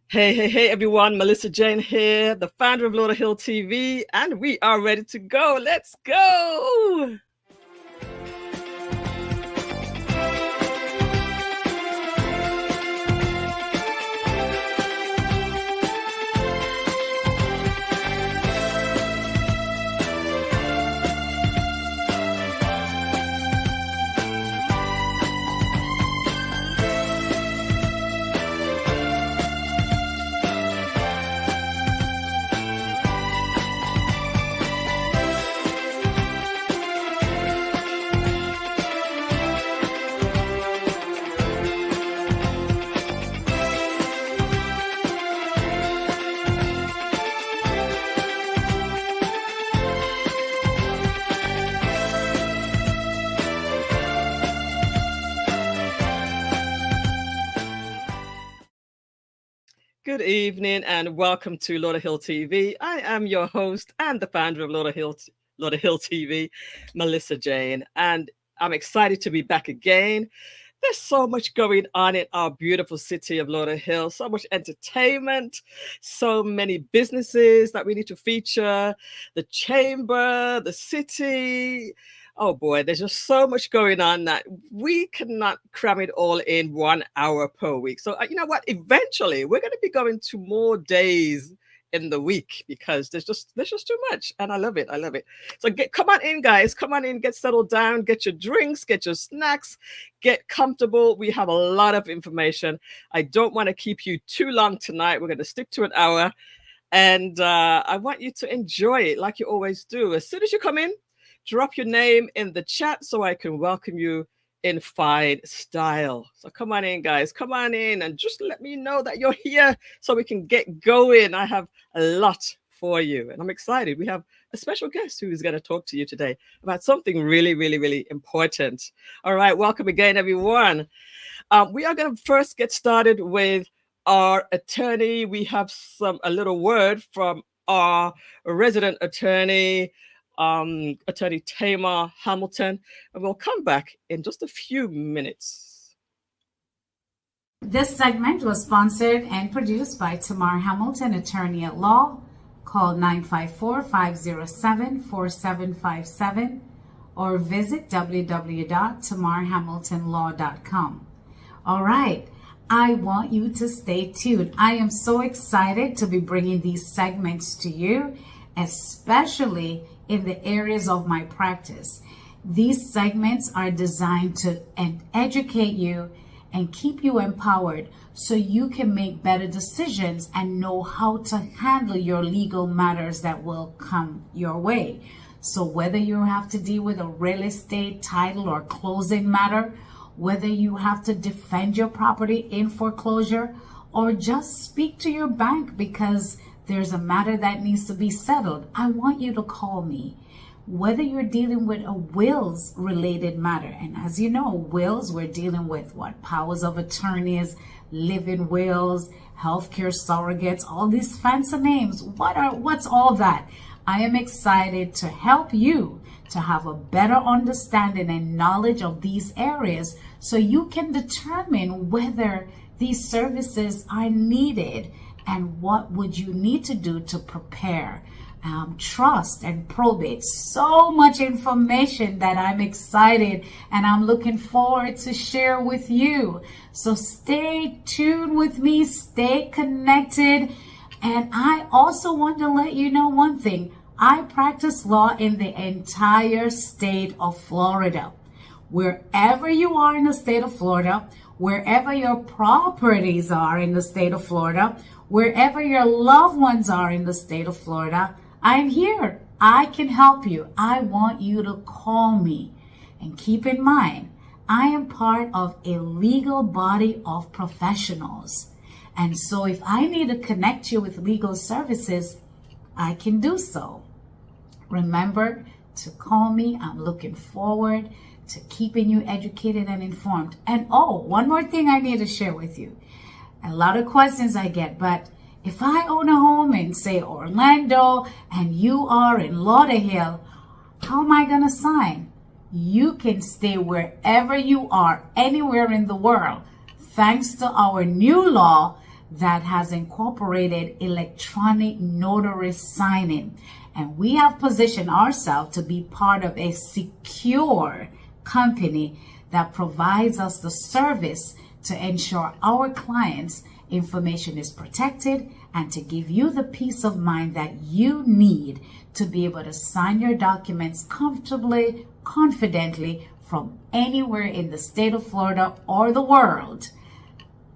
Hey, everyone. Millissa Jayne here, the founder of Lauderhill TV, and we are ready to go. Let's go. Good evening and welcome to Lauderhill TV. I am your host and the founder of Lauderhill TV, Millissa Jayne, and I'm excited to be back again. There's so much going on in our beautiful city of Lauderhill, so much entertainment, so many businesses that we need to feature, the chamber, the city. Oh boy, there's just so much going on that we cannot cram it all in 1 hour per week. So you know what? Eventually, we're going to be going to more days in the week because there's just too much, and I love it. So come on in, guys. Come on in, get settled down, get your drinks, get your snacks, get comfortable. We have a lot of information. I don't want to keep you too long tonight. We're going to stick to an hour, and I want you to enjoy it like you always do. As soon as you come in, drop your name in the chat so I can welcome you in fine style. So come on in, guys. Come on in and just let me know that you're here so we can get going. I have a lot for you and I'm excited. We have a special guest who is going to talk to you today about something really, really, really important. All right. Welcome again, everyone. We are going to first get started with our attorney. We have a little word from our resident attorney, Attorney Tamar Hamilton, and we'll come back in just a few minutes. This segment was sponsored and produced by Tamar Hamilton, attorney at law. Call 954-507-4757 or visit www.tamarhamiltonlaw.com. All right. I want you to stay tuned. I am so excited to be bringing these segments to you, especially in the areas of my practice. These segments are designed to educate you and keep you empowered so you can make better decisions and know how to handle your legal matters that will come your way. So whether you have to deal with a real estate, title, or closing matter, whether you have to defend your property in foreclosure, or just speak to your bank because there's a matter that needs to be settled, I want you to call me. Whether you're dealing with a wills related matter, and as you know, wills, we're dealing with powers of attorneys, living wills, healthcare surrogates, all these fancy names. What's all that? I am excited to help you to have a better understanding and knowledge of these areas so you can determine whether these services are needed and what would you need to do to prepare. Trust and probate. So much information that I'm excited and I'm looking forward to share with you. So stay tuned with me, stay connected. And I also want to let you know one thing. I practice law in the entire state of Florida. Wherever you are in the state of Florida, wherever your properties are in the state of Florida, wherever your loved ones are in the state of Florida, I'm here. I can help you. I want you to call me. And keep in mind, I am part of a legal body of professionals. And so if I need to connect you with legal services, I can do so. Remember to call me. I'm looking forward to keeping you educated and informed. And one more thing I need to share with you. A lot of questions I get, but if I own a home in, say, Orlando, and you are in Lauderhill, how am I going to sign? You can stay wherever you are, anywhere in the world, thanks to our new law that has incorporated electronic notary signing. And we have positioned ourselves to be part of a secure company that provides us the service to ensure our clients' information is protected and to give you the peace of mind that you need to be able to sign your documents comfortably, confidently from anywhere in the state of Florida or the world.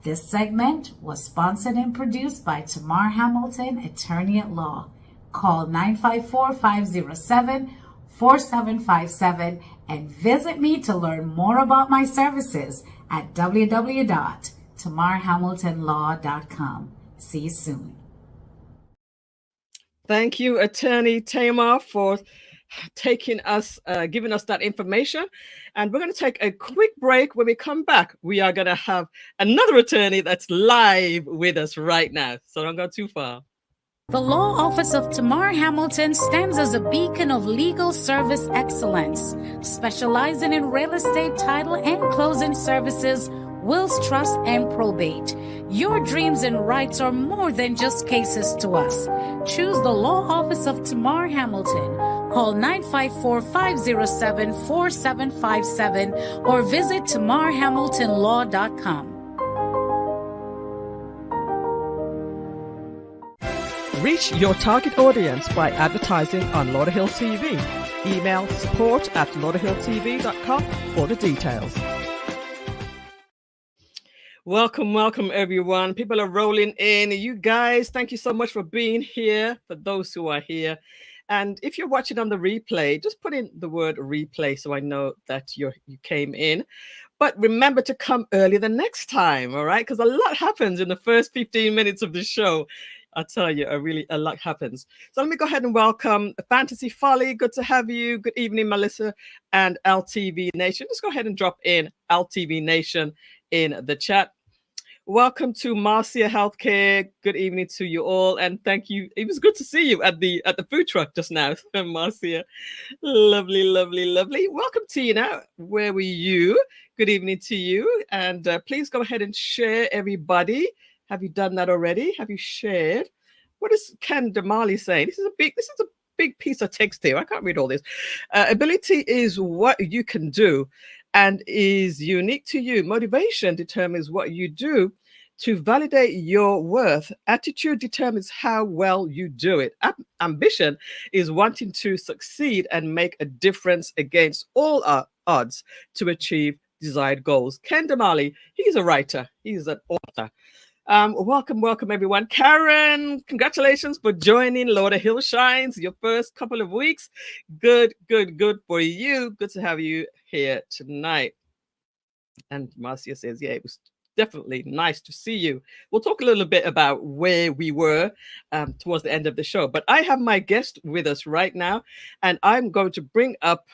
This segment was sponsored and produced by Tamar Hamilton, attorney at law. Call 954-507-4757 and visit me to learn more about my services at www.tamarhamiltonlaw.com. See you soon. Thank you, Attorney Tamar, for giving us that information. And we're going to take a quick break. When we come back, we are going to have another attorney that's live with us right now. So don't go too far. The Law Office of Tamar Hamilton stands as a beacon of legal service excellence, specializing in real estate title and closing services, wills, trust, and probate. Your dreams and rights are more than just cases to us. Choose the Law Office of Tamar Hamilton. Call 954-507-4757 or visit tamarhamiltonlaw.com. Reach your target audience by advertising on Lauderhill TV. Email support@lauderhilltv.com for the details. Welcome, everyone. People are rolling in. You guys, thank you so much for being here, for those who are here. And if you're watching on the replay, just put in the word replay so I know that you came in. But remember to come early the next time, all right? Because a lot happens in the first 15 minutes of the show. I tell you, a lot happens. So let me go ahead and welcome Fantasy Folly. Good to have you. Good evening, Millissa and LTV Nation. Just go ahead and drop in LTV Nation in the chat. Welcome to Marcia Healthcare. Good evening to you all, and thank you. It was good to see you at the food truck just now, Marcia. Lovely. Welcome, Tina. Where were you? Good evening to you, and please go ahead and share, everybody. Have you done that already? Have you shared? What is Ken Damali saying? This is a big piece of text here. I can't read all this. Ability is what you can do and is unique to you. Motivation determines what you do to validate your worth. Attitude determines how well you do it. Ambition is wanting to succeed and make a difference against all our odds to achieve desired goals. Ken Damali, he's a writer. He's an author. Welcome, everyone. Karen, congratulations for joining Lauderhill Shines, your first couple of weeks. Good for you. Good to have you here tonight. And Marcia says, yeah, it was definitely nice to see you. We'll talk a little bit about where we were towards the end of the show. But I have my guest with us right now, and I'm going to bring up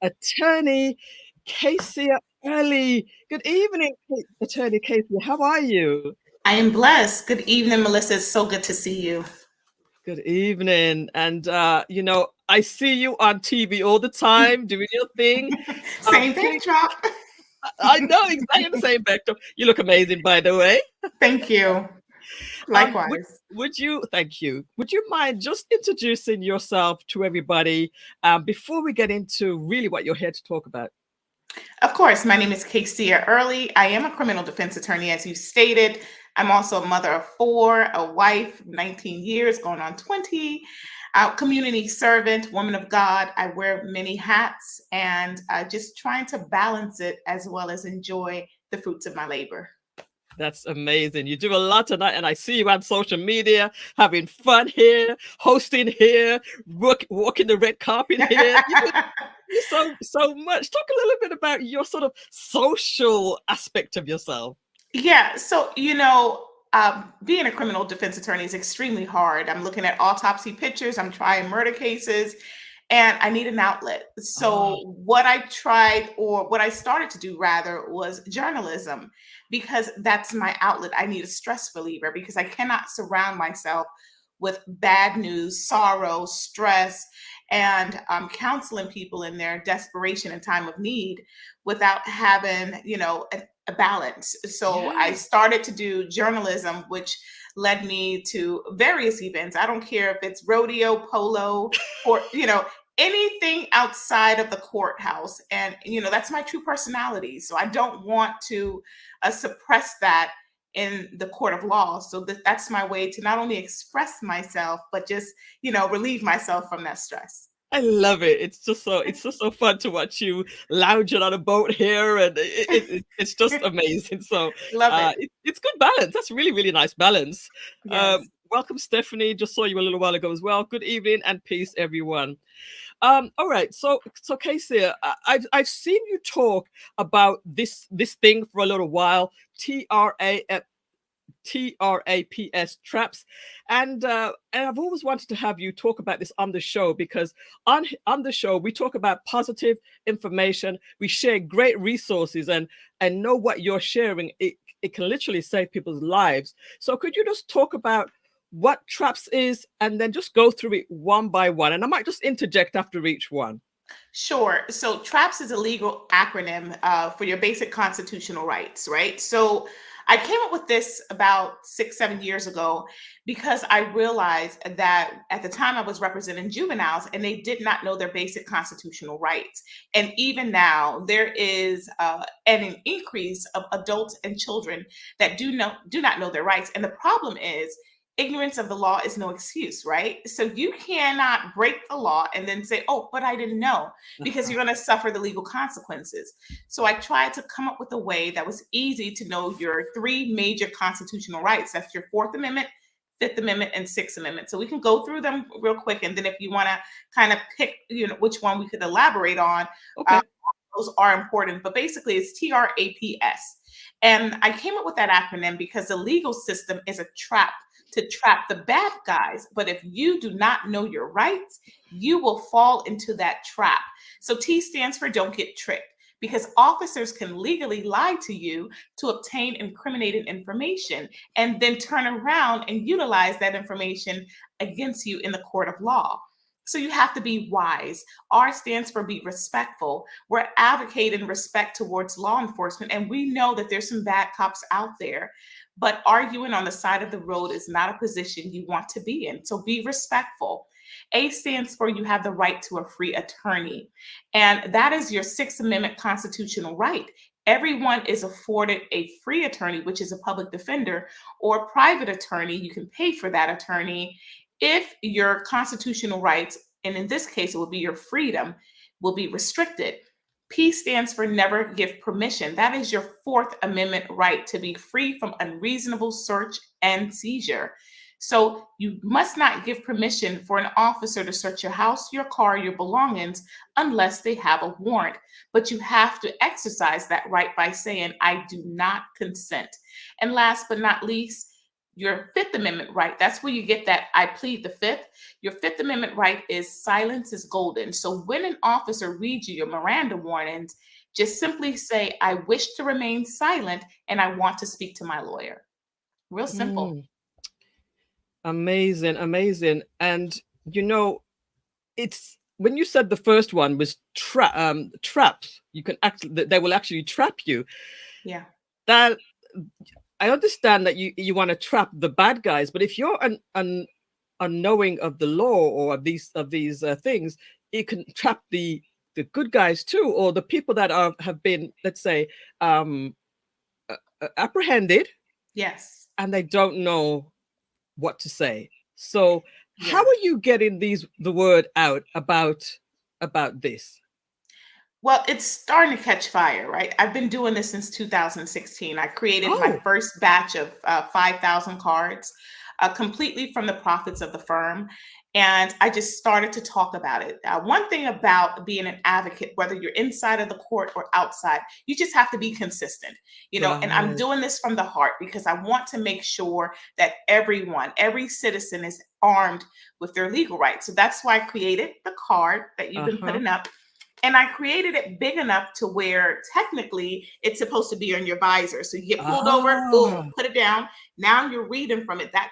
attorney Keysia Early. Good evening, attorney Keysia. How are you? I am blessed. Good evening, Millissa. It's so good to see you. Good evening. And, I see you on TV all the time doing your thing. Same backdrop. I know, exactly the same backdrop. You look amazing, by the way. Thank you. Likewise. Thank you. Would you mind just introducing yourself to everybody before we get into really what you're here to talk about? Of course. My name is Keysia Early. I am a criminal defense attorney, as you stated. I'm also a mother of 4, a wife, 19 years, going on 20, community servant, woman of God. I wear many hats and just trying to balance it as well as enjoy the fruits of my labor. That's amazing. You do a lot tonight, and I see you on social media having fun here, hosting here, walking the red carpet here. You do so much. Talk a little bit about your sort of social aspect of yourself. Yeah. So, being a criminal defense attorney is extremely hard. I'm looking at autopsy pictures. I'm trying murder cases, and I need an outlet. So what I started to do rather was journalism, because that's my outlet. I need a stress reliever because I cannot surround myself with bad news, sorrow, stress, and counseling people in their desperation and time of need without having, a balance. So I started to do journalism, which led me to various events. I don't care if it's rodeo, polo, or, anything outside of the courthouse. And, that's my true personality. So I don't want to suppress that in the court of law. So that's my way to not only express myself, but just, relieve myself from that stress. I love it. It's just so fun to watch you lounging on a boat here, and it's just amazing. So Love it. it's good balance. That's really, really nice balance. Yes. Welcome, Stephanie. Just saw you a little while ago as well. Good evening and peace, everyone. All right. So Kaysia, I've seen you talk about this thing for a little while. T.R.A.P.S. T.R.A.P.S. And I've always wanted to have you talk about this on the show, because on the show we talk about positive information, we share great resources, and know what you're sharing, it can literally save people's lives. So could you just talk about what T.R.A.P.S is, and then just go through it one by one, and I might just interject after each one. Sure. So T.R.A.P.S is a legal acronym for your basic constitutional rights, right? So I came up with this about 6-7 years ago because I realized that at the time I was representing juveniles and they did not know their basic constitutional rights. And even now, there is an increase of adults and children that do not know their rights. And the problem is, ignorance of the law is no excuse, right? So you cannot break the law and then say, oh, but I didn't know, because you're going to suffer the legal consequences. So I tried to come up with a way that was easy to know your three major constitutional rights. That's your Fourth Amendment, Fifth Amendment, and Sixth Amendment. So we can go through them real quick. And then if you want to kind of pick, which one we could elaborate on, okay. Those are important. But basically it's T.R.A.P.S. And I came up with that acronym because the legal system is a trap to trap the bad guys. But if you do not know your rights, you will fall into that trap. So T stands for don't get tricked, because officers can legally lie to you to obtain incriminating information and then turn around and utilize that information against you in the court of law. So you have to be wise. R stands for be respectful. We're advocating respect towards law enforcement, and we know that there's some bad cops out there. But arguing on the side of the road is not a position you want to be in. So be respectful. A stands for you have the right to a free attorney. And that is your Sixth Amendment constitutional right. Everyone is afforded a free attorney, which is a public defender, or a private attorney. You can pay for that attorney if your constitutional rights, and in this case, it will be your freedom, will be restricted. P stands for never give permission. That is your Fourth Amendment right to be free from unreasonable search and seizure. So you must not give permission for an officer to search your house, your car, your belongings, unless they have a warrant. But you have to exercise that right by saying, I do not consent. And last but not least, your Fifth Amendment right, that's where you get that I plead the Fifth. Your Fifth Amendment right is silence is golden. So when an officer reads you your Miranda warnings, just simply say, I wish to remain silent and I want to speak to my lawyer. Real simple. Amazing, amazing. And it's when you said the first one was traps, you can actually, they will actually trap you. Yeah. That I understand that you want to trap the bad guys, but if you're unknowing of the law or of these things, it can trap the good guys too, or the people that have been, let's say, apprehended. Yes. And they don't know what to say. So how are you getting the word out about this? Well, it's starting to catch fire, right? I've been doing this since 2016. I created my first batch of 5,000 cards completely from the profits of the firm. And I just started to talk about it. One thing about being an advocate, whether you're inside of the court or outside, you just have to be consistent, and I'm doing this from the heart because I want to make sure that every citizen is armed with their legal rights. So that's why I created the card that you've been putting up. And I created it big enough to where technically it's supposed to be on your visor. So you get pulled over, boom, put it down. Now you're reading from it. That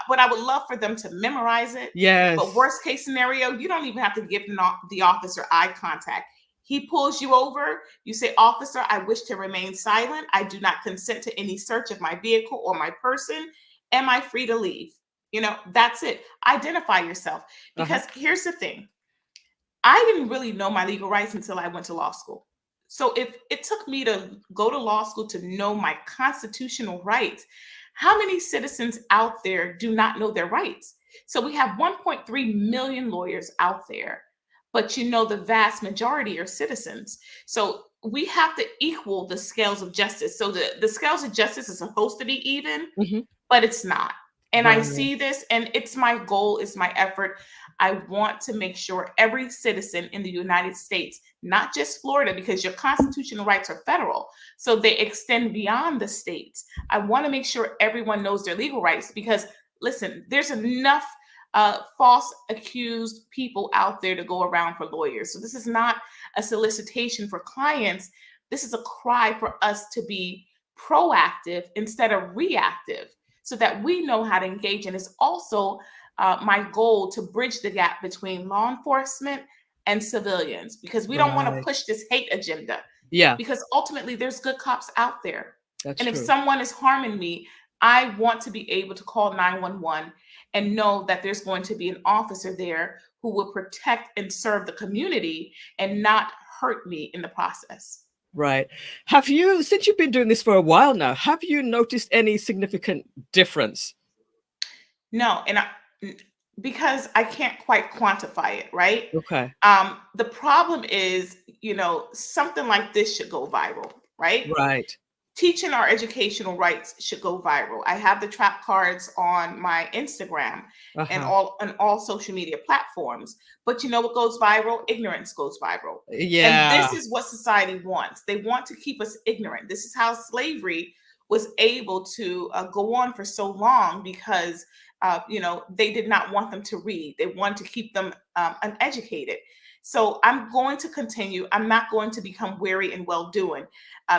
what I would love for them to memorize it. Yes. But worst case scenario, you don't even have to give the officer eye contact. He pulls you over. You say, officer, I wish to remain silent. I do not consent to any search of my vehicle or my person. Am I free to leave? You know, that's it. Identify yourself. Because here's the thing. I didn't really know my legal rights until I went to law school. So if it took me to go to law school to know my constitutional rights, how many citizens out there do not know their rights? So we have 1.3 million lawyers out there, but you know, the vast majority are citizens. So we have to equal the scales of justice. So the scales of justice is supposed to be even, but it's not. And I see this, and it's my goal, it's my effort. I want to make sure every citizen in the United States, not just Florida, because your constitutional rights are federal, so they extend beyond the states. I want to make sure everyone knows their legal rights, because listen, there's enough false accused people out there to go around for lawyers. So this is not a solicitation for clients. This is a cry for us to be proactive instead of reactive, so that we know how to engage. And it's also my goal to bridge the gap between law enforcement and civilians, because we don't want to push this hate agenda. Yeah. Because ultimately there's good cops out there. That's and true. If someone is harming me, I want to be able to call 911 and know that there's going to be an officer there who will protect and serve the community and not hurt me in the process. Right. Have you, since you've been doing this for a while now, have you noticed any significant difference? No, and because I can't quite quantify it, right? Okay. The problem is, you know, something like this should go viral, right? Right. Teaching our educational rights should go viral. I have the T.R.A.P. cards on my Instagram and all social media platforms. But you know what goes viral? Ignorance goes viral. Yeah. And this is what society wants. They want to keep us ignorant. This is how slavery was able to go on for so long, because you know, they did not want them to read. They wanted to keep them uneducated. So I'm going to continue. I'm not going to become weary and well-doing.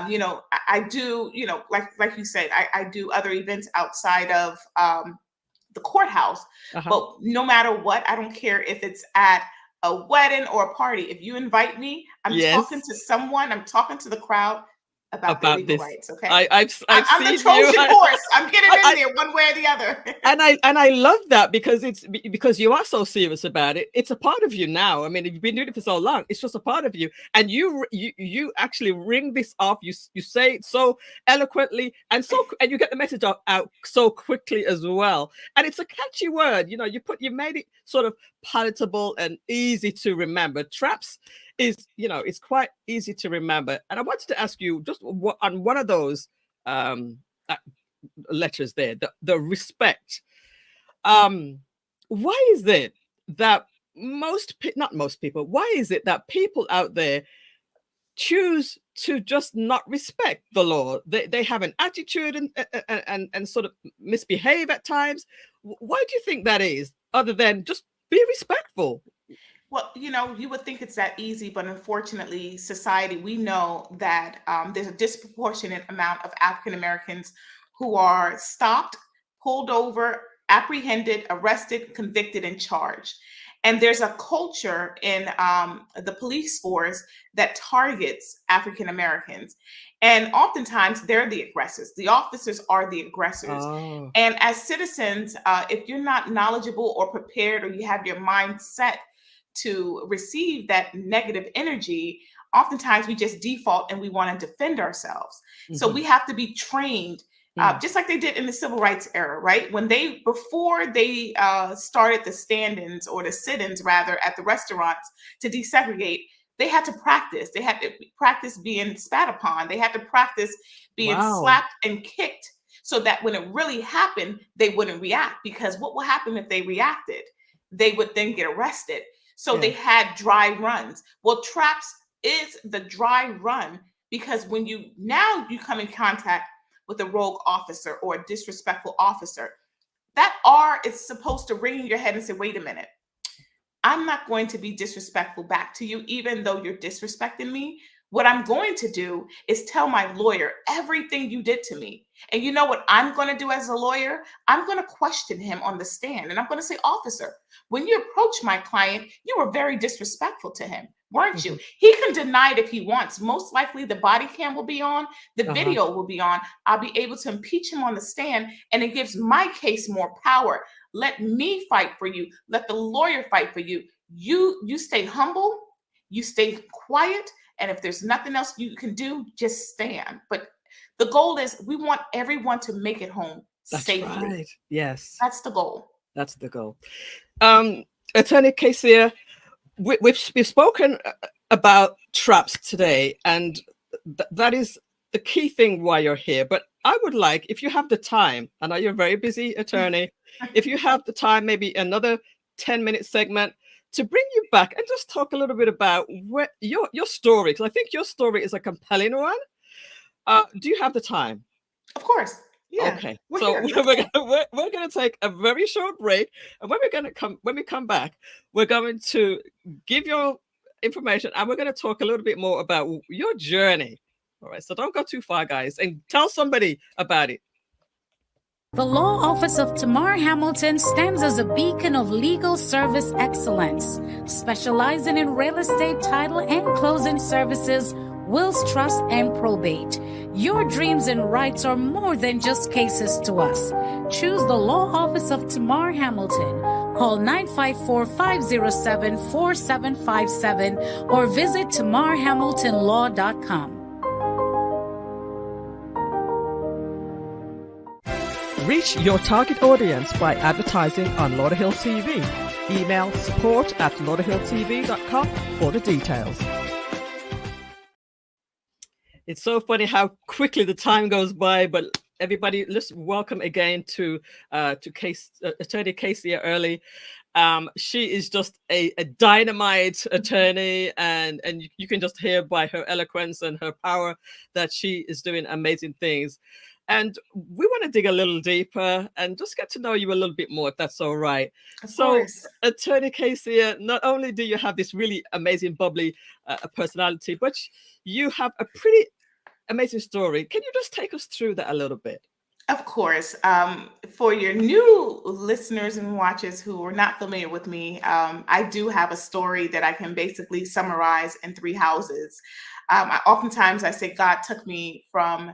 You know, I do, you know, like you said, I do other events outside of the courthouse. But no matter what, I don't care if it's at a wedding or a party. If you invite me, I'm talking to someone, I'm talking to the crowd about their legal rights. Okay. I'm the Trojan horse. I'm getting in there one way or the other. and I love that, because you are so serious about it. It's a part of you now. I mean, you've been doing it for so long. It's just a part of you. And you actually ring this off. You say it so eloquently, and you get the message out so quickly as well. And it's a catchy word. You know, you made it sort of palatable and easy to remember. T.R.A.P.S is, you know, it's quite easy to remember. And I wanted to ask you just on one of those letters there, the respect. Why is it that not most people, why is it that people out there choose to just not respect the law? They have an attitude and sort of misbehave at times. Why do you think that is, other than just be respectful? Well, you know, you would think it's that easy, but unfortunately, society, we know that there's a disproportionate amount of African Americans who are stopped, pulled over, apprehended, arrested, convicted, and charged. And there's a culture in the police force that targets African Americans. And oftentimes they're the aggressors. The officers are the aggressors. And as citizens, if you're not knowledgeable or prepared, or you have your mind set to receive that negative energy, oftentimes we just default and we want to defend ourselves. So we have to be trained, just like they did in the civil rights era, right? Before they started the stand-ins, or the sit-ins rather, at the restaurants to desegregate, they had to practice. They had to practice being spat upon. They had to practice being slapped and kicked, so that when it really happened, they wouldn't react. Because what will happen if they reacted? They would then get arrested. So they had dry runs. Well, T.R.A.P.S is the dry run, because when you come in contact with a rogue officer or a disrespectful officer, that R is supposed to ring in your head and say, wait a minute, I'm not going to be disrespectful back to you, even though you're disrespecting me. What I'm going to do is tell my lawyer everything you did to me. And you know what I'm going to do as a lawyer? I'm going to question him on the stand. And I'm going to say, officer, when you approached my client, you were very disrespectful to him. weren't you? He can deny it if he wants. Most likely the body cam will be on, the video will be on. I'll be able to impeach him on the stand, and it gives my case more power. Let me fight for you. Let the lawyer fight for you. You stay humble, you stay quiet, and if there's nothing else you can do, just stand. But the goal is we want everyone to make it home safely. Right. Yes. That's the goal. That's the goal. Attorney Kaysia, we've spoken about traps today, and that is the key thing why you're here. But I would like, if you have the time, I know you're a very busy attorney, if you have the time, maybe another 10-minute segment to bring you back and just talk a little bit about your story, because I think your story is a compelling one. Do you have the time? Of course. Yeah. Okay. So we're going to take a very short break, and when we come back, we're going to give your information, and we're going to talk a little bit more about your journey. All right. So don't go too far, guys, and tell somebody about it. The Law Office of Tamar Hamilton stands as a beacon of legal service excellence, specializing in real estate title and closing services, wills, trust, and probate. Your dreams and rights are more than just cases to us. Choose the Law Office of Tamar Hamilton. Call 954-507-4757 or visit tamarhamiltonlaw.com. Reach your target audience by advertising on Lauderhill TV. Email support@lauderhilltv.com for the details. It's so funny how quickly the time goes by, but everybody, let's welcome again to Attorney Keysia Early. She is just a dynamite attorney, and you can just hear by her eloquence and her power that she is doing amazing things. And we want to dig a little deeper and just get to know you a little bit more, if that's all right. Of so, course. Attorney Kaysia, not only do you have this really amazing, bubbly personality, but you have a pretty amazing story. Can you just take us through that a little bit? Of course. For your new listeners and watchers who are not familiar with me, I do have a story that I can basically summarize in 3 houses. Oftentimes I say God took me from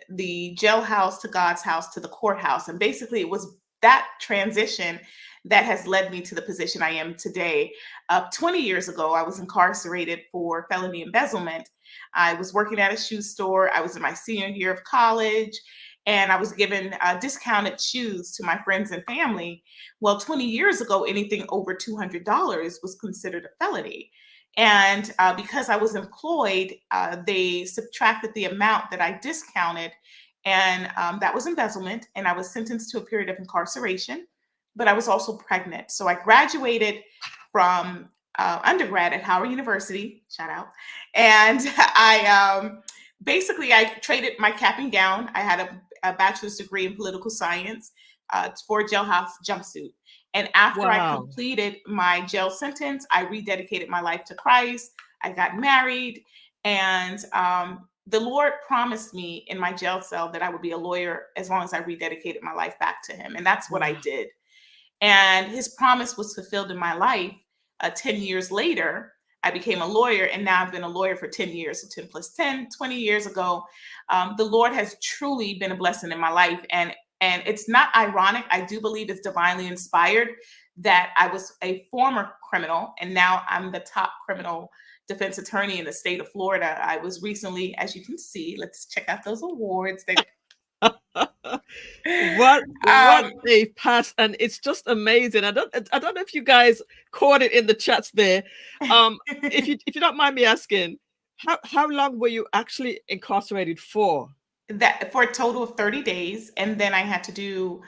the jailhouse to God's house to the courthouse. And basically it was that transition that has led me to the position I am today. 20 years ago, I was incarcerated for felony embezzlement. I was working at a shoe store. I was in my senior year of college, and I was given discounted shoes to my friends and family. Well, 20 years ago, anything over $200 was considered a felony. And because I was employed, they subtracted the amount that I discounted, and that was embezzlement. And I was sentenced to a period of incarceration, but I was also pregnant. So I graduated from undergrad at Howard University, shout out. And I traded my cap and gown. I had a bachelor's degree in political science for a jailhouse jumpsuit. And after I completed my jail sentence, I rededicated my life to Christ. I got married, and the Lord promised me in my jail cell that I would be a lawyer as long as I rededicated my life back to him. And that's what I did. And his promise was fulfilled in my life. 10 years later, I became a lawyer, and now I've been a lawyer for 10 years. So 10 plus 10, 20 years ago, the Lord has truly been a blessing in my life. And it's not ironic. I do believe it's divinely inspired that I was a former criminal, and now I'm the top criminal defense attorney in the state of Florida. I was recently, as you can see, let's check out those awards. What a pass, and it's just amazing. I don't know if you guys caught it in the chats there. If you don't mind me asking, how long were you actually incarcerated for? That for a total of 30 days, and then I had to do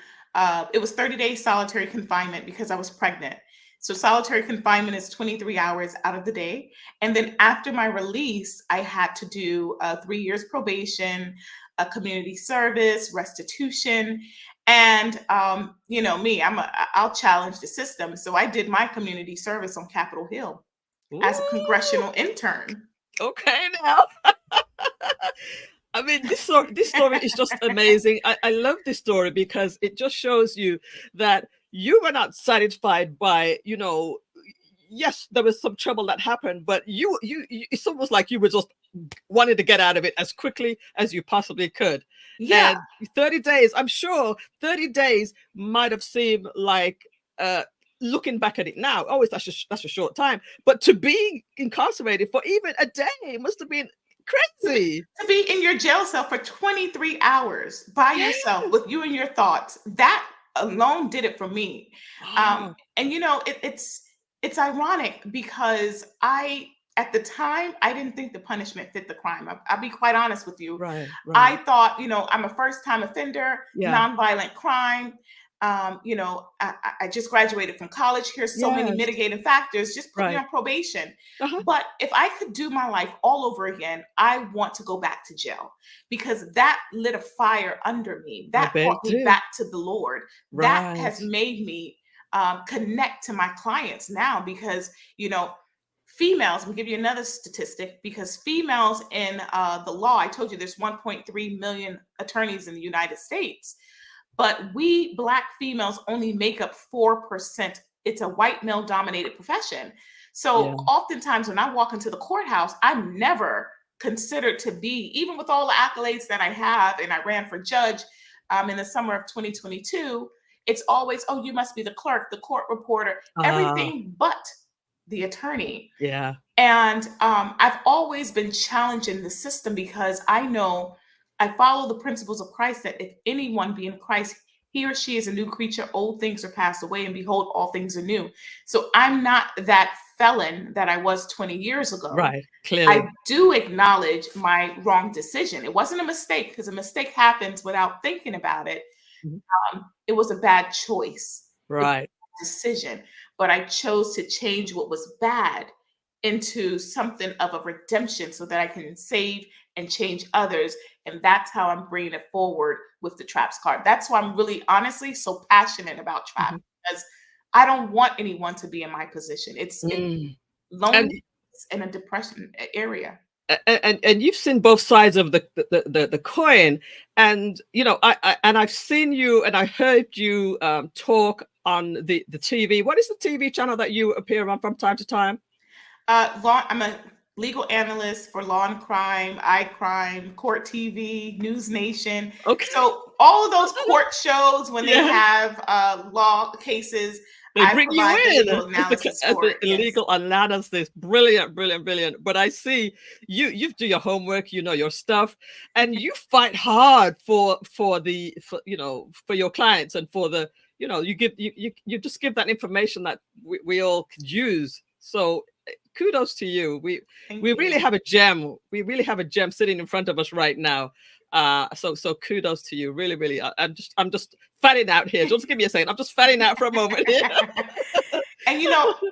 it was 30 days solitary confinement because I was pregnant. So solitary confinement is 23 hours out of the day, and then after my release, I had to do 3 years probation, a community service, restitution, and you know me, I'll challenge the system. So I did my community service on Capitol Hill as a congressional intern. Okay, now. I mean, this story is just amazing. I love this story because it just shows you that you were not satisfied by, yes, there was some trouble that happened, but you it's almost like you were just wanted to get out of it as quickly as you possibly could. Yeah. And 30 days, I'm sure 30 days might have seemed like, looking back at it now, oh, that's a short time. But to be incarcerated for even a day must have been crazy. To be in your jail cell for 23 hours by Yeah. yourself with you and your thoughts, that alone did it for me. Oh, And it's ironic because at the time I didn't think the punishment fit the crime. I'll be quite honest with you. right, I right. thought, I'm a first time offender, Yeah. nonviolent crime. I just graduated from college. Here's so many Yes. mitigating factors. Just put me Right. on probation. Uh-huh. But if I could do my life all over again, I want to go back to jail because that lit a fire under me. I That bet brought it me did. back to the Lord. That Right. has made me connect to my clients now because, females, we'll give you another statistic because females in the law, I told you there's 1.3 million attorneys in the United States, but we Black females only make up 4%. It's a white male dominated profession. Yeah. So oftentimes when I walk into the courthouse, I'm never considered to be, even with all the accolades that I have, and I ran for judge in the summer of 2022, it's always, oh, you must be the clerk, the court reporter, everything but the attorney. Yeah. And I've always been challenging the system because I know I follow the principles of Christ that if anyone be in Christ, he or she is a new creature. Old things are passed away, and behold, all things are new. So I'm not that felon that I was 20 years ago. Right. I Clearly. do acknowledge my wrong decision. It wasn't a mistake because a mistake happens without thinking about it. Mhm. It was a bad choice. It was Right. a decision, but I chose to change what was bad into something of a redemption so that I can save and change others. And that's how I'm bringing it forward with the T.R.A.P.S card. That's why I'm really honestly so passionate about T.R.A.P.S Mhm. because I don't want anyone to be in my position. It's Mm. And loneliness and a depression area. and you've seen both sides of the coin, and I've seen you and I heard you talk on the TV. What is the TV channel that you appear on from time to time? I'm a legal analyst for Law and Crime, iCrime, Court TV, News Nation. Okay. So all of those court shows, when they Yeah. have law cases, They I bring you provide the in legal analysis as for the it. Yes. illegal analysis. Brilliant, brilliant, brilliant. But I see you do your homework, you know your stuff, and you fight hard for your clients and for the you just give that information that we all could use. So kudos to you. We Thank really you. have a gem. We really have a gem sitting in front of us right now. So kudos to you. Really, really. I'm just fanning out here. Just give me a second. I'm just fanning out for a moment here. And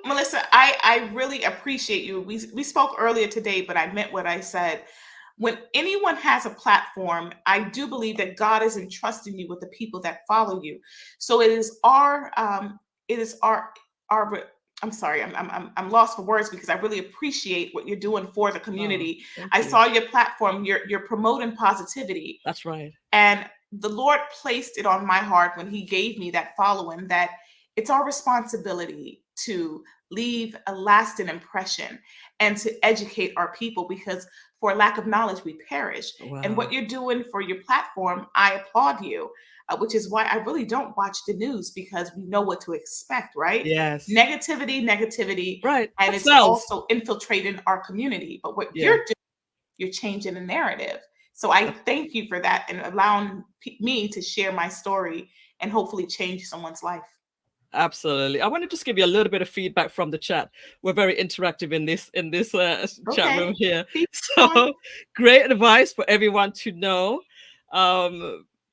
Millissa, I really appreciate you. We spoke earlier today, but I meant what I said. When anyone has a platform, I do believe that God is entrusting you with the people that follow you. So it is our I'm sorry, I'm lost for words because I really appreciate what you're doing for the Oh, community. thank I you. saw your platform. You're promoting positivity. That's right. And the Lord placed it on my heart when He gave me that following that it's our responsibility to leave a lasting impression and to educate our people because for lack of knowledge, we perish. And Wow. what you're doing for your platform, I applaud you, which is why I really don't watch the news because we know what to expect, right? Yes. Negativity, Right. and That it's sells. also infiltrating our community. But what Yeah. you're doing, you're changing the narrative. So I thank you for that and allowing me to share my story and hopefully change someone's life. Absolutely. I want to just give you a little bit of feedback from the chat. We're very interactive in this chat room Okay. here. Keep going. So great advice for everyone to know.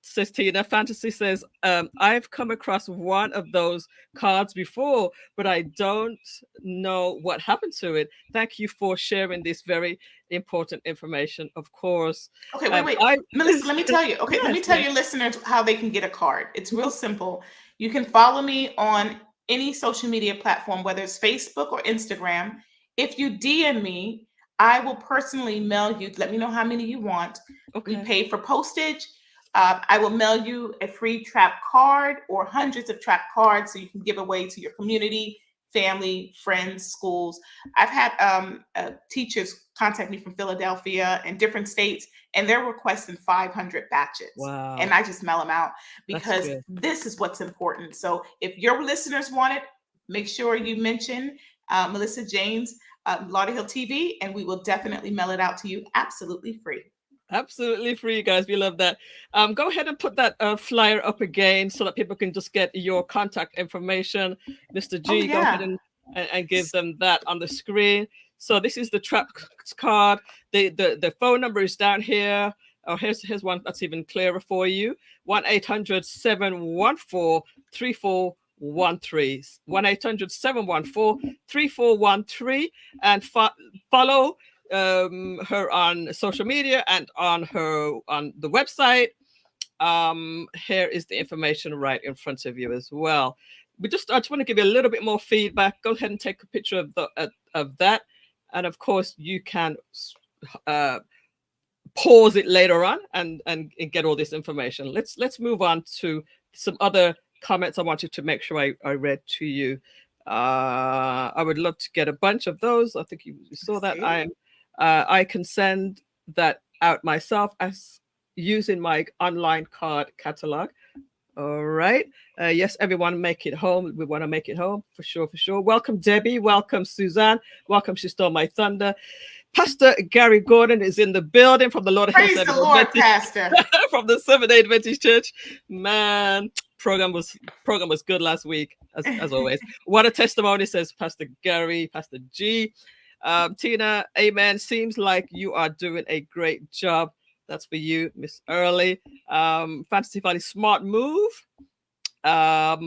Says Tina. Fantasy says, I've come across one of those cards before, but I don't know what happened to it. Thank you for sharing this very important information. Of course. Okay, wait. Millissa, let me tell you. Okay, let me tell your listeners how they can get a card. It's real simple. You can follow me on any social media platform, whether it's Facebook or Instagram. If you DM me, I will personally mail you. Let me know how many you want. Okay. We pay for postage. I will mail you a free T.R.A.P. card or hundreds of T.R.A.P. cards so you can give away to your community, family, friends, schools. I've had teachers contact me from Philadelphia and different states, and they're requesting 500 batches. Wow. And I just mail them out That's because good. this is what's important. So if your listeners want it, make sure you mention Millissa Jayne's Lauderhill TV, and we will definitely mail it out to you absolutely free. Absolutely free, guys. We love that. Go ahead and put that flyer up again so that people can just get your contact information. Mr. G, go ahead and give them that on the screen. So this is the T.R.A.P.S card. The phone number is down here. Oh, here's one that's even clearer for you. 1-800-714-3413. 1-800-714-3413. And follow her on social media and on the website. Here is the information right in front of you as well. I just want to give you a little bit more feedback. Go ahead and take a picture of that, and of course you can pause it later on and get all this information. Let's move on to some other comments I wanted to make sure I read to you. I would love to get a bunch of those. I think you saw that. I can send that out myself as using my online card catalog. All right. Yes, everyone, make it home. We want to make it home for sure, for sure. Welcome, Debbie. Welcome, Suzanne. Welcome, She Stole My Thunder. Pastor Gary Gordon is in the building from the Lauderhill. Praise the Lord, Pastor. From the Seventh-day Adventist Church. Man, program was good last week, as always. What a testimony, says Pastor Gary, Pastor G. Tina, amen. Seems like you are doing a great job. That's for you, Miss Earley. Fantasy Valley, smart move. Let's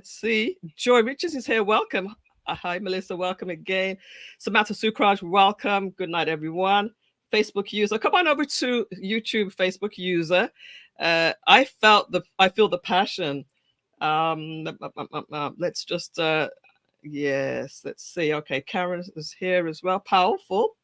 see. Joy Richards is here. Welcome. Hi, Millissa. Welcome again. Samantha Sukraj, welcome. Good night, everyone. Facebook user, come on over to YouTube. Facebook user. I feel the passion. Let's just. Yes, let's see. Okay, Karen is here as well. Powerful.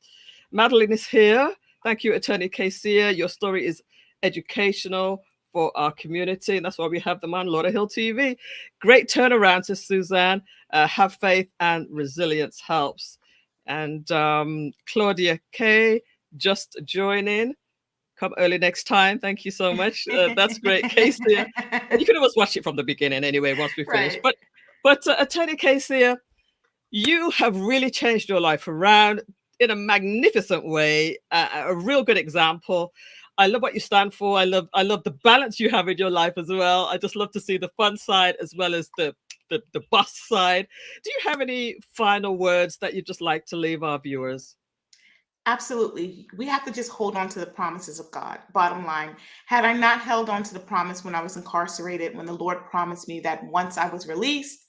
Madeline is here. Thank you, Attorney Kaysia. Your story is educational for our community, and that's why we have them on Lauderhill TV. Great turnaround, says Suzanne. Have faith and resilience helps. And Claudia K, just join in. Come early next time. Thank you so much. That's great, Kaysia. You can always watch it from the beginning anyway once we finish. Right. But Attorney Kaysia, you have really changed your life around in a magnificent way. A real good example. I love what you stand for. I love the balance you have in your life as well. I just love to see the fun side as well as the boss side. Do you have any final words that you'd just like to leave our viewers? Absolutely. We have to just hold on to the promises of God. Bottom line, had I not held on to the promise when I was incarcerated, when the Lord promised me that once I was released,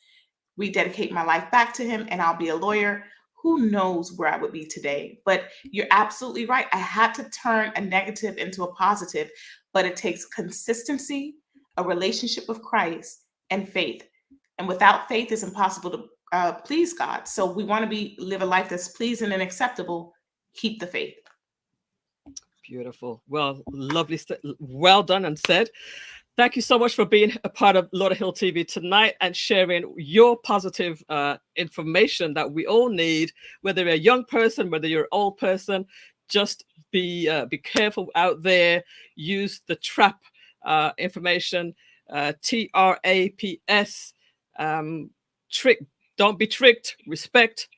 rededicate my life back to him and I'll be a lawyer, who knows where I would be today. But you're absolutely right. I had to turn a negative into a positive, but it takes consistency, a relationship with Christ, and faith. And without faith, it's impossible to please God. So we want to live a life that's pleasing and acceptable. Keep the faith. Beautiful. Well, lovely. Well done and said. Thank you so much for being a part of Lauderhill TV tonight and sharing your positive information that we all need, whether you're a young person, whether you're an old person. Just be careful out there. Use the T.R.A.P. information, T.R.A.P.S. Trick. Don't be tricked. Respect.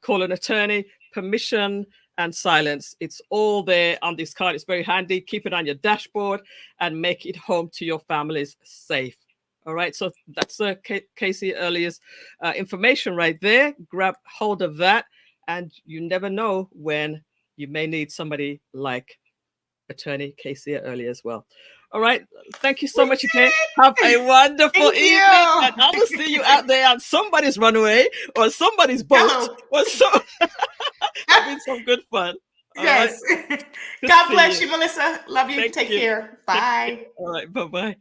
Call an attorney. Permission and silence. It's all there on this card. It's very handy. Keep it on your dashboard and make it home to your families safe. All right. So that's Keysia Early Esq information right there. Grab hold of that, and you never know when you may need somebody like Attorney Keysia Early as well. All right. Thank you so much again. Have a wonderful evening. And I will see you out there on somebody's runway or somebody's boat or so. Having some good fun. Yes. Right. God bless you, Millissa. Love you. Take care. Bye. All right. Bye-bye.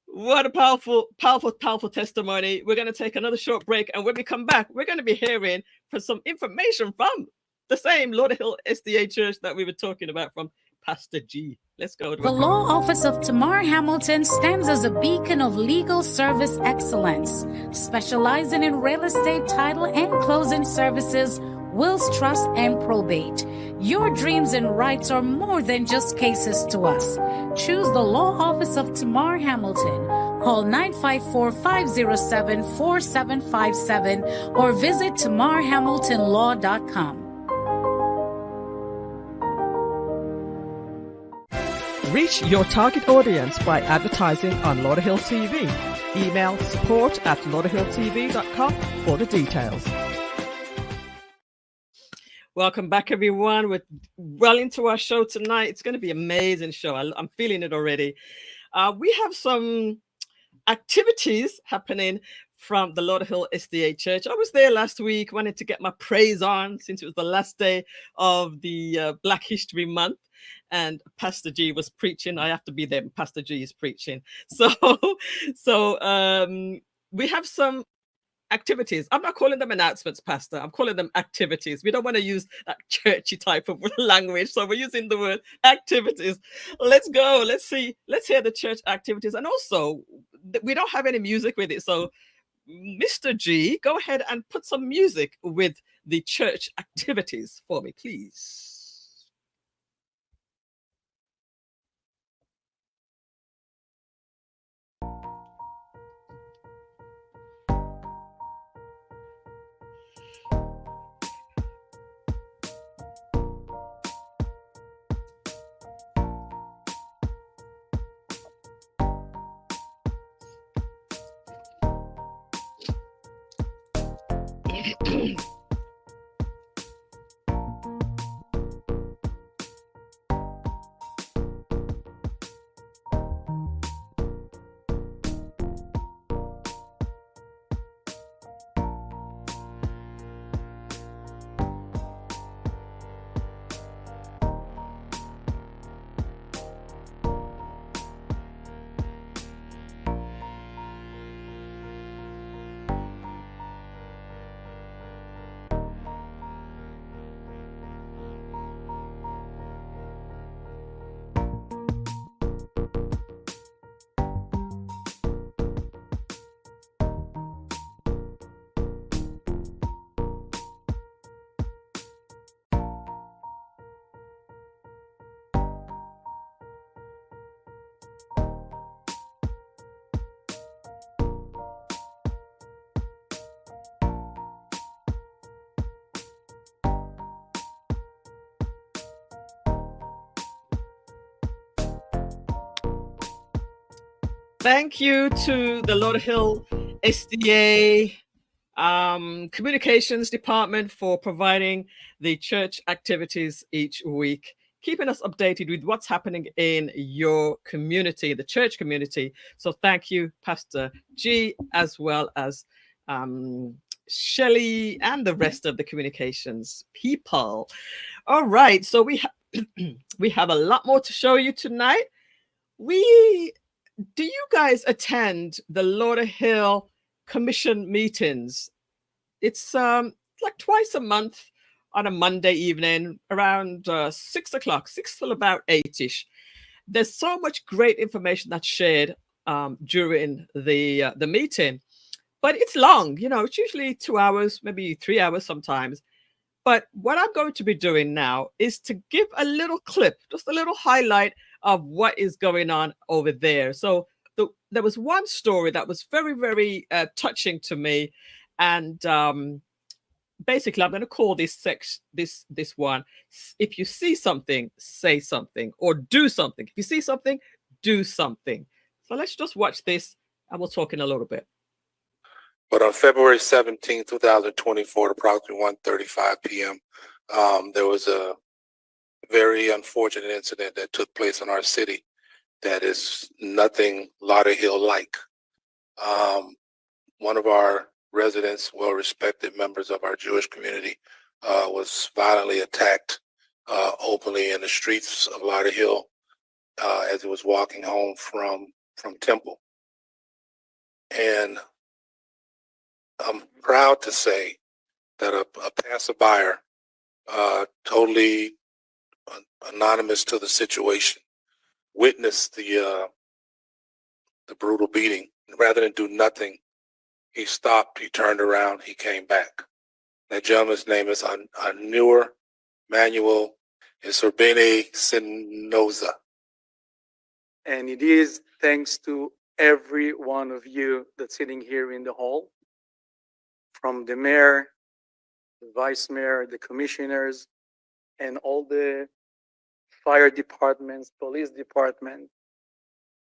What a powerful, powerful, powerful testimony. We're going to take another short break. And when we come back, we're going to be hearing from some information from the same Lauderhill SDA Church that we were talking about from Pastor G. Let's go. The Law Office of Tamar Hamilton stands as a beacon of legal service excellence, specializing in real estate title and closing services, wills, trust, and probate. Your dreams and rights are more than just cases to us. Choose the Law Office of Tamar Hamilton. Call 954-507-4757 or visit tamarhamiltonlaw.com. Reach your target audience by advertising on Lauderhill TV. Email support@lauderhilltv.com for the details. Welcome back, everyone. We're well into our show tonight. It's going to be an amazing show. I'm feeling it already. We have some activities happening from the Lauderhill SDA Church. I was there last week, wanted to get my praise on since it was the last day of the Black History Month. And Pastor G was preaching. I have to be there. Pastor G is preaching. So we have some activities. I'm not calling them announcements, Pastor. I'm calling them activities. We don't want to use that churchy type of language. So we're using the word activities. Let's go. Let's see. Let's hear the church activities. And also, we don't have any music with it. So Mr. G, go ahead and put some music with the church activities for me, please. Thank you to the Lauderhill SDA Communications Department for providing the church activities each week, keeping us updated with what's happening in your community, the church community. So thank you, Pastor G, as well as Shelley and the rest of the communications people. All right, so we have a lot more to show you tonight. Do you guys attend the Lauderhill Commission meetings? It's like twice a month on a Monday evening around 6 o'clock, 6 till about 8-ish. There's so much great information that's shared during the meeting, but it's long. You know, it's usually 2 hours, maybe 3 hours sometimes. But what I'm going to be doing now is to give a little clip, just a little highlight of what is going on over there. So there was one story that was very, very touching to me. And basically, I'm going to call this one, if you see something, say something, or do something. If you see something, do something. So let's just watch this and we'll talk in a little bit. But on February 17, 2024, approximately 1:35 p.m., there was a very unfortunate incident that took place in our city that is nothing Lauderhill-like. One of our residents, well-respected members of our Jewish community, was violently attacked openly in the streets of Lauderhill as he was walking home from Temple. And I'm proud to say that a passerby totally anonymous to the situation, witnessed the brutal beating. Rather than do nothing, he stopped, he turned around, he came back. That gentleman's name is Anur Manuel Sorbene Sinoza. And it is thanks to every one of you that's sitting here in the hall, from the mayor, the vice mayor, the commissioners, and all the fire departments, police department,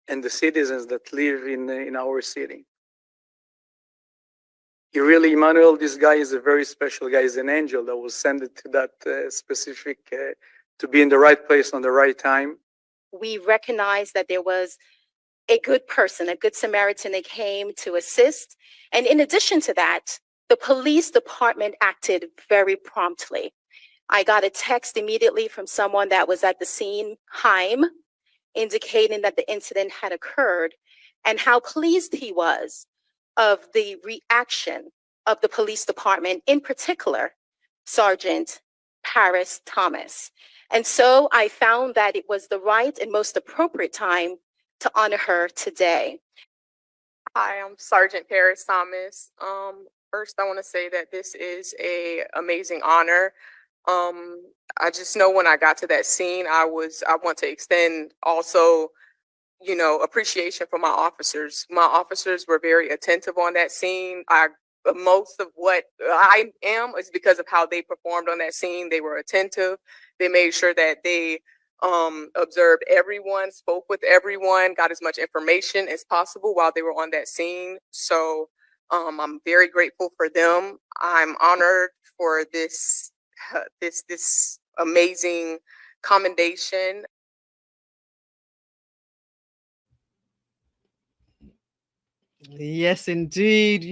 and the citizens that live in our city. Emmanuel, this guy is a very special guy. He's an angel that was sent to that specific, to be in the right place on the right time. We recognized that there was a good person, a good Samaritan that came to assist. And in addition to that, the police department acted very promptly. I got a text immediately from someone that was at the scene, Haim, indicating that the incident had occurred and how pleased he was of the reaction of the police department, in particular, Sergeant Paris Thomas. And so I found that it was the right and most appropriate time to honor her today. Hi, I'm Sergeant Paris Thomas. First, I want to say that this is an amazing honor. I just know when I got to that scene, I want to extend also, appreciation for my officers. My officers were very attentive on that scene. Most of what I am is because of how they performed on that scene. They were attentive. They made sure that they observed everyone, spoke with everyone, got as much information as possible while they were on that scene. So I'm very grateful for them. I'm honored for this amazing commendation. Yes, indeed.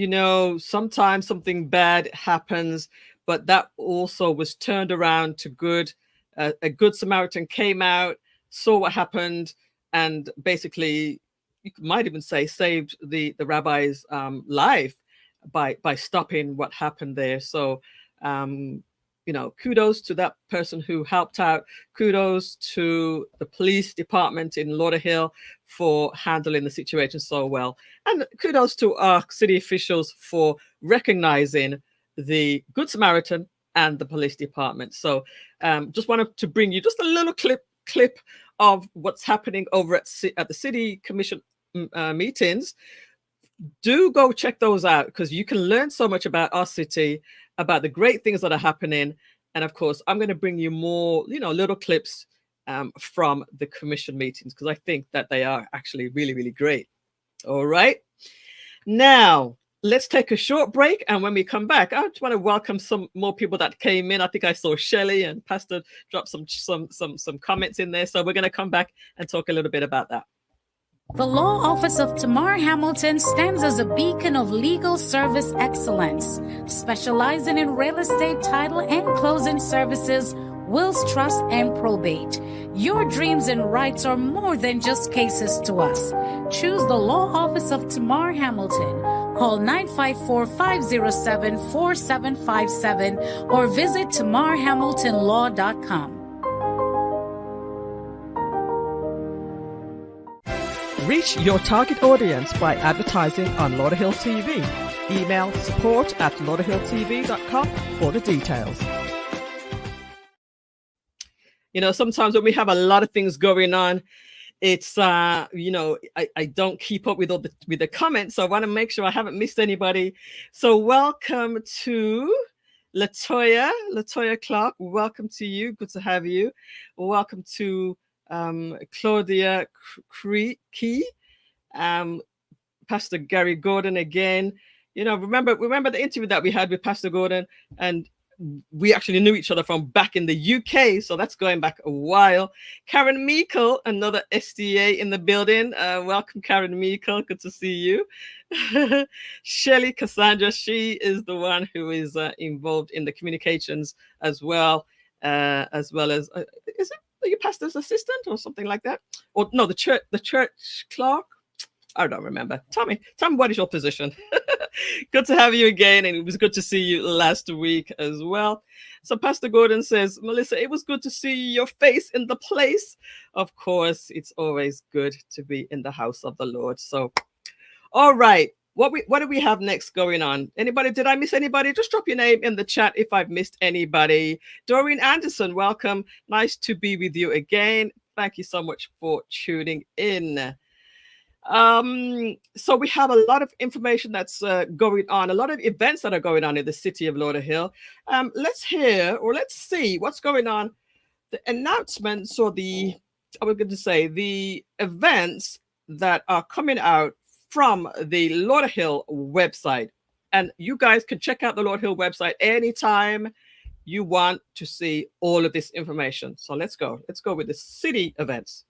Sometimes something bad happens, but that also was turned around to good. A good Samaritan came out, saw what happened, and basically, you might even say, saved the rabbi's life by stopping what happened there. So, kudos to that person who helped out. Kudos to the police department in Lauderhill for handling the situation so well. And kudos to our city officials for recognizing the Good Samaritan and the police department. So just wanted to bring you just a little clip of what's happening over at the city commission meetings. Do go check those out, because you can learn so much about our city, about the great things that are happening. And of course, I'm going to bring you more, little clips from the commission meetings, because I think that they are actually really, really great. All right. Now, let's take a short break. And when we come back, I just want to welcome some more people that came in. I think I saw Shelley and Pastor drop some comments in there. So we're going to come back and talk a little bit about that. The Law Office of Tamar Hamilton stands as a beacon of legal service excellence, specializing in real estate, title, and closing services, wills, trust, and probate. Your dreams and rights are more than just cases to us. Choose the Law Office of Tamar Hamilton. Call 954-507-4757 or visit tamarhamiltonlaw.com. Reach your target audience by advertising on Lauderhill TV. Email support@lauderhilltv.com for the details. Sometimes when we have a lot of things going on, it's I don't keep up with the comments, so I want to make sure I haven't missed anybody. So welcome to Latoya Clark. Welcome to you. Good to have you. Welcome to Claudia Key, Pastor Gary Gordon again. Remember the interview that we had with Pastor Gordon, and we actually knew each other from back in the UK, so that's going back a while. Karen Meikle, another SDA in the building. Welcome, Karen Meikle. Good to see you. Shelley Cassandra, she is the one who is involved in the communications as well as is it your pastor's assistant or something like that? Or no, the church clerk. I don't remember. Tell me what is your position? Good to have you again, and it was good to see you last week as well. So Pastor Gordon says, Millissa, it was good to see your face in the place. Of course, it's always good to be in the house of the Lord. So, all right. What do we have next going on? Anybody? Did I miss anybody? Just drop your name in the chat if I've missed anybody. Doreen Anderson, welcome. Nice to be with you again. Thank you so much for tuning in. So we have a lot of information that's going on, a lot of events that are going on in the city of Lauderhill. Let's hear, or let's see what's going on. The announcements, or the events that are coming out from the Lauderhill website. And you guys can check out the Lauderhill website anytime you want to see all of this information. So let's go with the city events.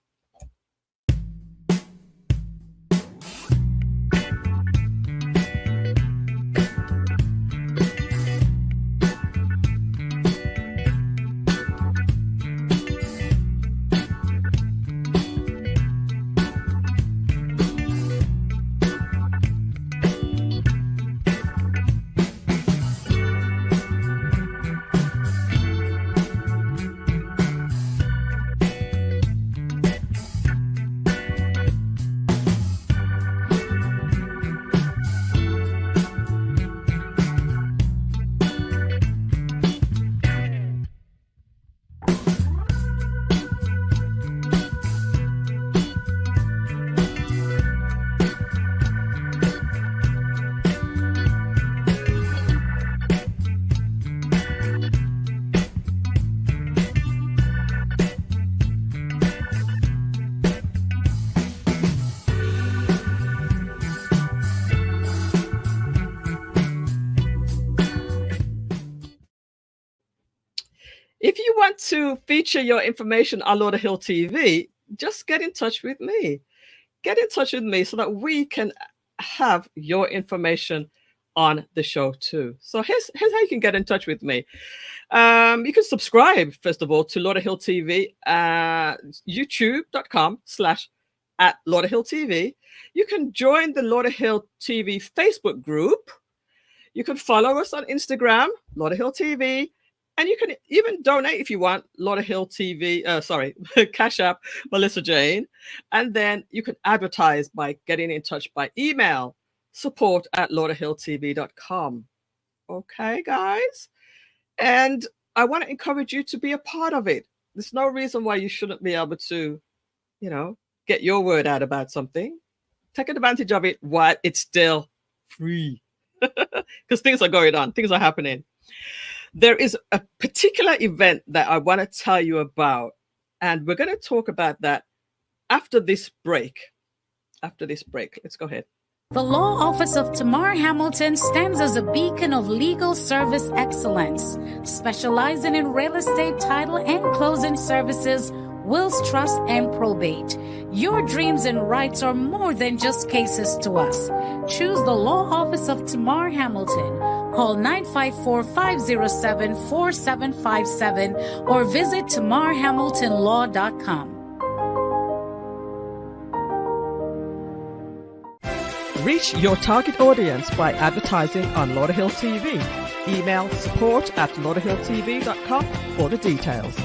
If you want to feature your information on Lauderhill TV, just get in touch with me. Get in touch with me so that we can have your information on the show too. So here's how you can get in touch with me. You can subscribe, first of all, to Lauderhill TV, youtube.com/@Lauderhill TV. You can join the Lauderhill TV Facebook group. You can follow us on Instagram, Lauderhill TV. And you can even donate if you want, Lauderhill TV, Cash App, Millissa Jayne. And then you can advertise by getting in touch by email, support@lauderhilltv.com. Okay, guys? And I want to encourage you to be a part of it. There's no reason why you shouldn't be able to, get your word out about something. Take advantage of it while it's still free. Because things are going on, things are happening. There is a particular event that I want to tell you about, and we're going to talk about that after this break. Let's go ahead. The Law Office of Tamar Hamilton stands as a beacon of legal service excellence, specializing in real estate title and closing services, wills, trust, and probate. Your dreams and rights are more than just cases to us. Choose the Law Office of Tamar Hamilton. Call 954-507-4757 or visit tamarhamiltonlaw.com. Reach your target audience by advertising on Lauderhill TV. Email support@lauderhilltv.com for the details.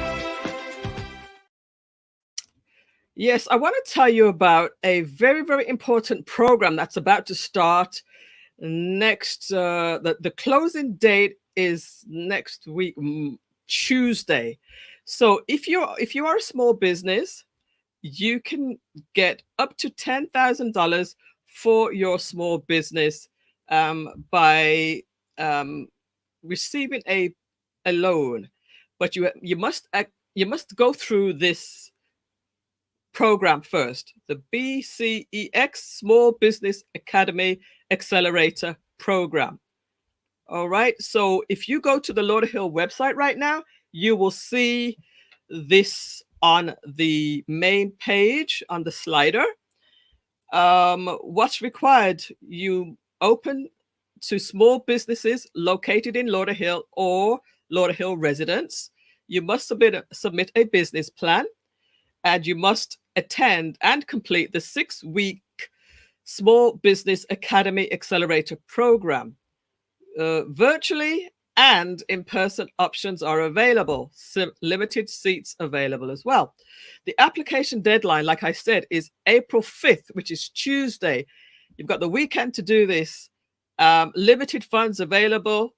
Yes, I want to tell you about a very, very important program that's about to start next. The closing date is next week, Tuesday. So if you are a small business, you can get up to $10,000 for your small business by receiving a loan, but you must go through this program first, the BCEX Small Business Academy Accelerator Program. All right, so if you go to the Lauderhill website right now, you will see this on the main page on the slider. What's required? You open to small businesses located in Lauderhill or Lauderhill residents. You must submit a business plan, and you must attend and complete the 6-week Small Business Academy Accelerator Program. Virtually and in-person options are available. Limited seats available as well. The application deadline, like I said, is April 5th, which is Tuesday. You've got the weekend to do this. Limited funds available.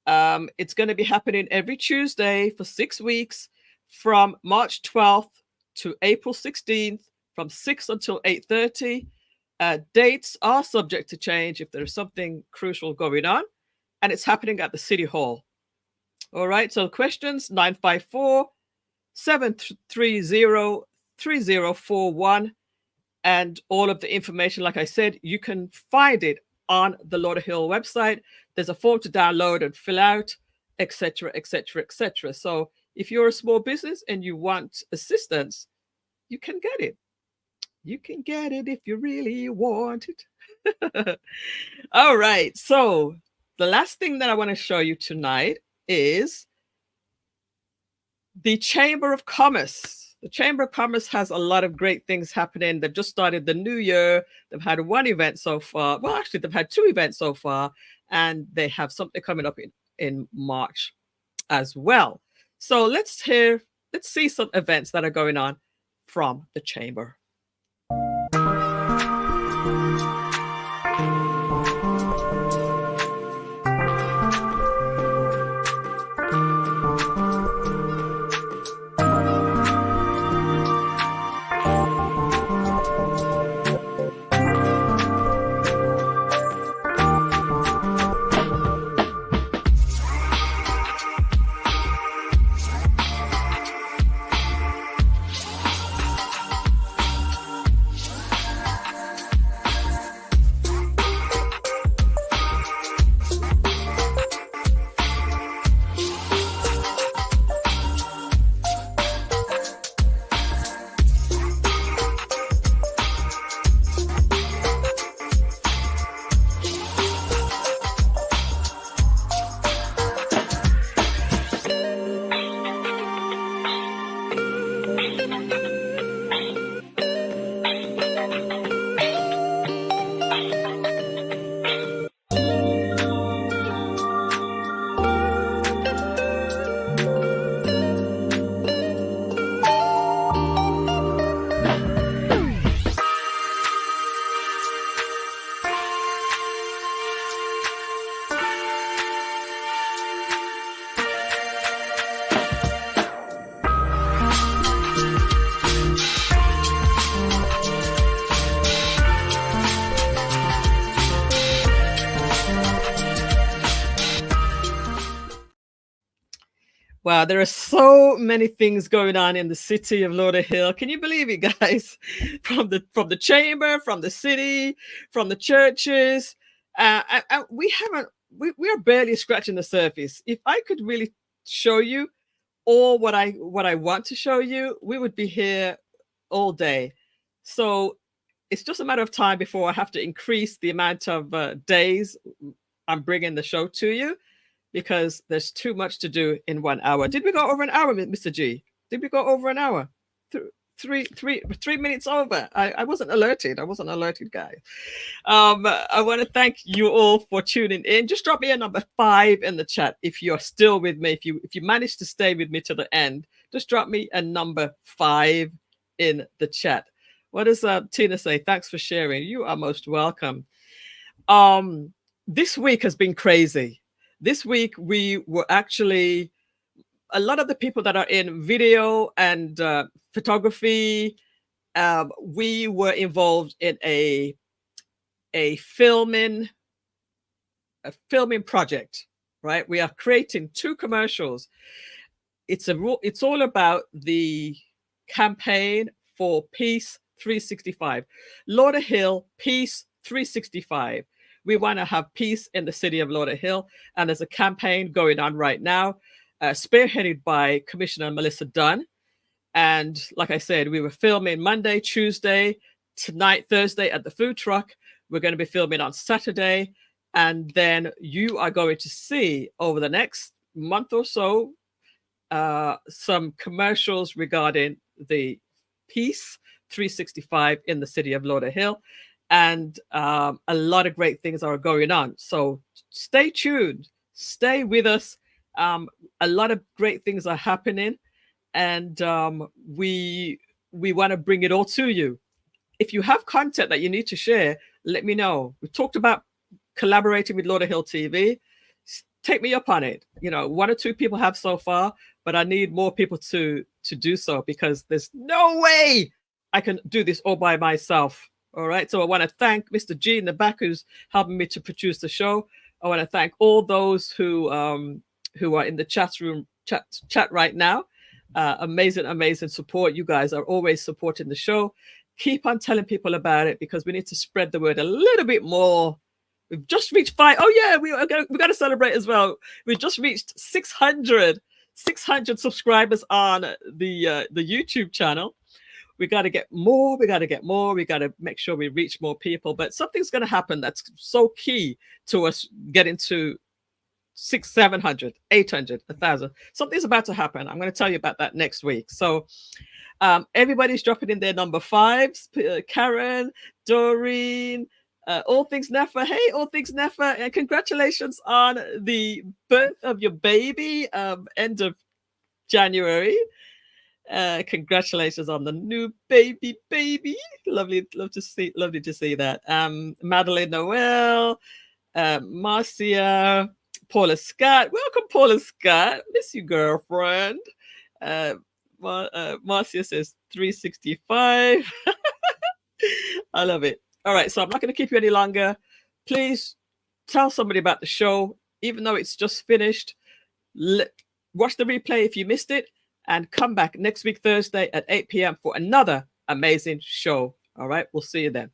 It's going to be happening every Tuesday for 6 weeks from March 12th to April 16th from 6 until 8:30. Dates are subject to change if there is something crucial going on, and it's happening at the City Hall. All right, so questions 954-730-3041, and all of the information, like I said, you can find it on the Lauderhill website. There's a form to download and fill out, etc., etc., etc. So if you're a small business and you want assistance, you can get it. You can get it if you really want it. All right. So the last thing that I want to show you tonight is the Chamber of Commerce. The Chamber of Commerce has a lot of great things happening. They've just started the new year. They've had one event so far. Well, actually, they've had 2 events so far, and they have something coming up in March as well. So let's see some events that are going on from the Chamber. Wow, there are so many things going on in the city of Lauderhill. Can you believe it, guys? From the chamber, from the city, from the churches, we are barely scratching the surface. If I could really show you all what I want to show you, we would be here all day. So it's just a matter of time before I have to increase the amount of days I'm bringing the show to you, because there's too much to do in 1 hour. Did we go over an hour, Mr. G? Did we go over an hour? 3 minutes over. I wasn't alerted. I wasn't alerted, guys. I want to thank you all for tuning in. Just drop me a number 5 in the chat if you're still with me. If you manage to stay with me to the end, just drop me a number 5 in the chat. What does Tina say? Thanks for sharing. You are most welcome. This week has been crazy. This week, we were actually, a lot of the people that are in video and photography, we were involved in a filming project, right? We are creating 2 commercials. It's all about the campaign for Peace 365. Lauderhill Peace 365. We want to have peace in the city of Lauderhill, and there's a campaign going on right now, spearheaded by Commissioner Millissa Dunn. And like I said, we were filming Monday, Tuesday, tonight, Thursday at the food truck. We're going to be filming on Saturday, and then you are going to see over the next month or so some commercials regarding the Peace 365 in the city of Lauderhill. and a lot of great things are going on. So stay tuned, stay with us. A lot of great things are happening, and we want to bring it all to you. If you have content that you need to share, let me know. We talked about collaborating with Lauderhill TV. Take me up on it. You know, 1 or 2 people have so far, but I need more people to do so, because there's no way I can do this all by myself. All right. So I want to thank Mr. G in the back, who's helping me to produce the show. I want to thank all those who are in the chat room chat right now. Amazing support. You guys are always supporting the show. Keep on telling people about it, because we need to spread the word a little bit more. We've just reached 5. Oh yeah, we got to celebrate as well. We just reached 600 subscribers on the YouTube channel. We got to get more. We got to make sure we reach more people. But something's going to happen that's so key to us getting to 600, 700, 800, 1,000. Something's about to happen. I'm going to tell you about that next week. So everybody's dropping in their number 5s. Karen, Doreen, All Things Nefa. Hey, All Things Nefa. And congratulations on the birth of your baby, end of January. Congratulations on the new baby. Lovely to see that. Madeline Noel, Marcia, Paula Scott. Welcome, Paula Scott. Miss you, girlfriend. Marcia says 365. I love it. All right, so I'm not going to keep you any longer. Please tell somebody about the show, even though it's just finished. Watch the replay if you missed it, and come back next week, Thursday at 8 p.m. for another amazing show. All right, we'll see you then.